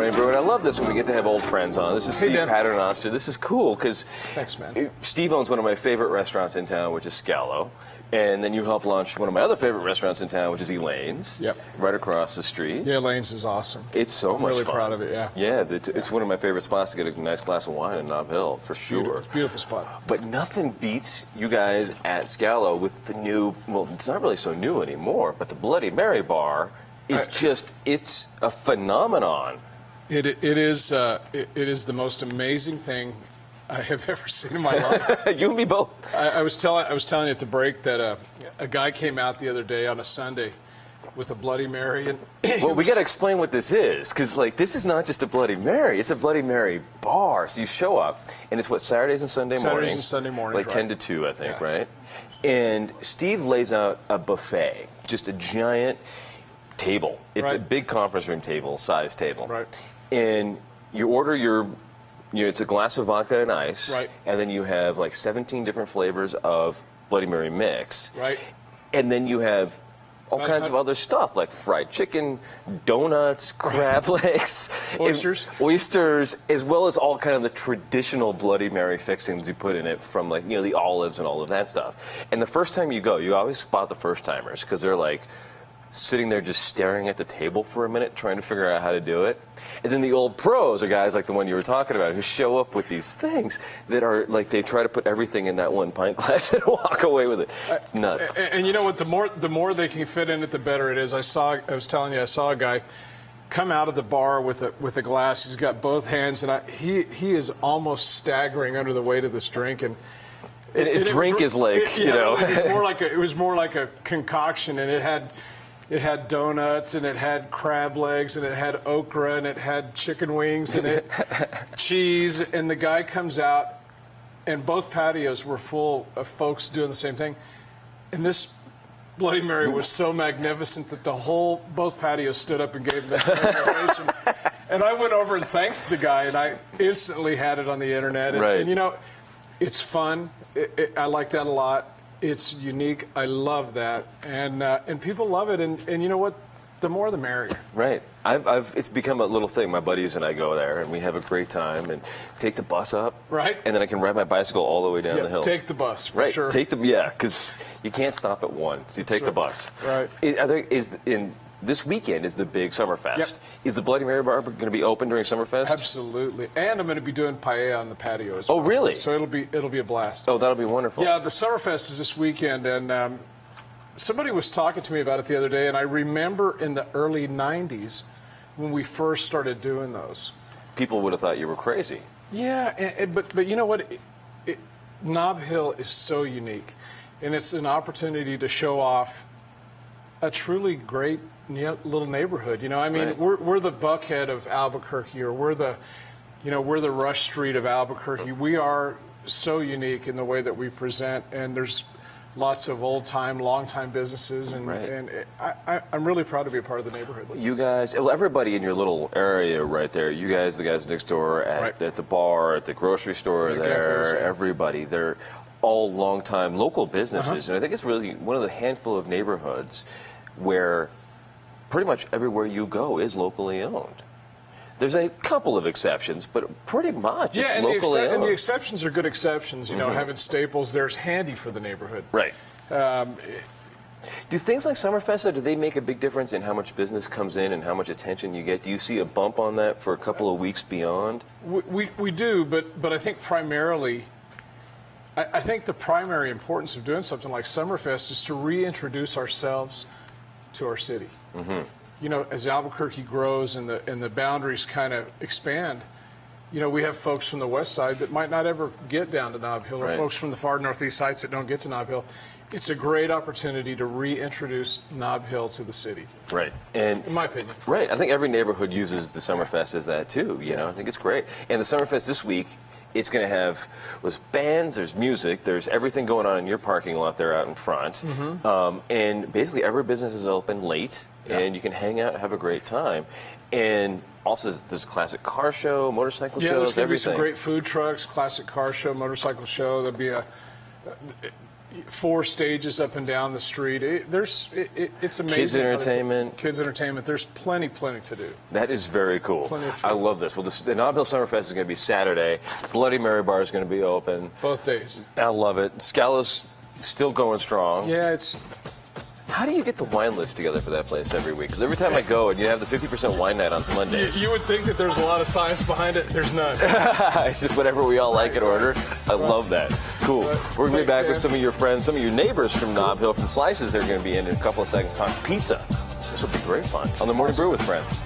morning, Brew. And I love this when we get to have old friends on. This is Steve Paternoster. This is cool because Steve owns one of my favorite restaurants in town, which is Scalo. And then you help launch one of my other favorite restaurants in town, which is Elaine's. Yep. Right across the street. Yeah, Elaine's is awesome. It's so much fun. I'm really proud of it, yeah. Yeah, it's one of my favorite spots to get a nice glass of wine in Nob Hill, for sure. It's a beautiful spot. But nothing beats you guys at Scalo with the new, well, it's not really so new anymore, but the Bloody Mary bar is it's a phenomenon. It is the most amazing thing I have ever seen in my life. You and me both. I was telling you at the break that a guy came out the other day on a Sunday with a Bloody Mary, and well, we got to explain what this is, because like this is not just a Bloody Mary; it's a Bloody Mary bar. So you show up, and it's what, Saturdays and Sunday mornings. Saturdays and Sunday mornings, like 10 to 2, I think, right? And Steve lays out a buffet, just a giant table. It's a big conference room table, size table. Right. And you order it's a glass of vodka and ice. Right. And then you have like 17 different flavors of Bloody Mary mix. Right. And then you have all kinds of other stuff like fried chicken, donuts, crab legs, oysters, as well as all kind of the traditional Bloody Mary fixings you put in it, from like the olives and all of that stuff. And the first time you go, you always spot the first timers because they're like sitting there just staring at the table for a minute trying to figure out how to do it. And then the old pros are guys like the one you were talking about who show up with these things that are like they try to put everything in that one pint glass and walk away with it. It's nuts. And you know what? The more they can fit in it, the better it is. I was telling you, I saw a guy come out of the bar with a glass. He's got both hands, and he is almost staggering under the weight of this drink. And a drink is like, it was more like a concoction, and it had donuts, and it had crab legs, and it had okra, and it had chicken wings, and it cheese. And the guy comes out, and both patios were full of folks doing the same thing. And this Bloody Mary was so magnificent that both patios stood up and gave him this presentation. And I went over and thanked the guy, and I instantly had it on the internet. And it's fun. I like that a lot. It's unique. I love that, and people love it. And you know what? The more, the merrier. Right. It's become a little thing. My buddies and I go there, and we have a great time, and take the bus up. Right. And then I can ride my bicycle all the way down the hill. Take the bus. For right. Sure. Because you can't stop at one, so you take the bus. Right. This weekend is the big Summerfest. Yep. Is the Bloody Mary bar going to be open during Summerfest? Absolutely. And I'm going to be doing paella on the patio as well. Oh, really? So it'll be a blast. Oh, that'll be wonderful. Yeah, the Summerfest is this weekend, and somebody was talking to me about it the other day, and I remember in the early 90s when we first started doing those. People would have thought you were crazy. Yeah, but you know what? Nob Hill is so unique, and it's an opportunity to show off a truly great little neighborhood. I mean, we're the Buckhead of Albuquerque, or we're the Rush Street of Albuquerque. We are so unique in the way that we present, and there's lots of old-time, long-time businesses, and I'm really proud to be a part of the neighborhood. You guys, everybody in your little area right there, you guys, the guys next door at the bar, at the grocery store everybody, they're all long-time local businesses. And I think it's really one of the handful of neighborhoods where pretty much everywhere you go is locally owned. There's a couple of exceptions, but pretty much it's locally owned. And the exceptions are good exceptions. Having Staples there's handy for the neighborhood. Right. Do things like Summerfest, do they make a big difference in how much business comes in and how much attention you get? Do you see a bump on that for a couple of weeks beyond? We do, but I think primarily, I think the primary importance of doing something like Summerfest is to reintroduce ourselves to our city. As Albuquerque grows and the boundaries kind of expand, we have folks from the west side that might not ever get down to Nob Hill, or folks from the far northeast sides that don't get to Nob Hill. It's a great opportunity to reintroduce Nob Hill to the city. Right. And in my opinion. Right. I think every neighborhood uses the Summerfest as that too. I think it's great. And the Summerfest this week, it's going to have bands, there's music, there's everything going on in your parking lot there out in front. And basically every business is open late, and you can hang out and have a great time. And also there's a classic car show, motorcycle shows, there's going to be everything. some great food trucks, classic car show, motorcycle show. There'll be 4 stages up and down the street. It's amazing. Kids entertainment. Kids entertainment. There's plenty to do. That is very cool. Plenty of I food. love this. Well, the Nob Hill Summerfest is going to be Saturday. Bloody Mary Bar is going to be open. Both days. I love it. Scalo's still going strong. Yeah, it's. How do you get the wine list together for that place every week? Because every time I go, and you have the 50% wine night on Mondays. You would think that there's a lot of science behind it. There's none. It's just whatever we all like and order. I love that. Cool. We're going to be back with some of your friends, some of your neighbors from Nob Hill, from Slices. They're going to be in a couple of seconds talking pizza. This will be great fun on the Morning Brew with Friends.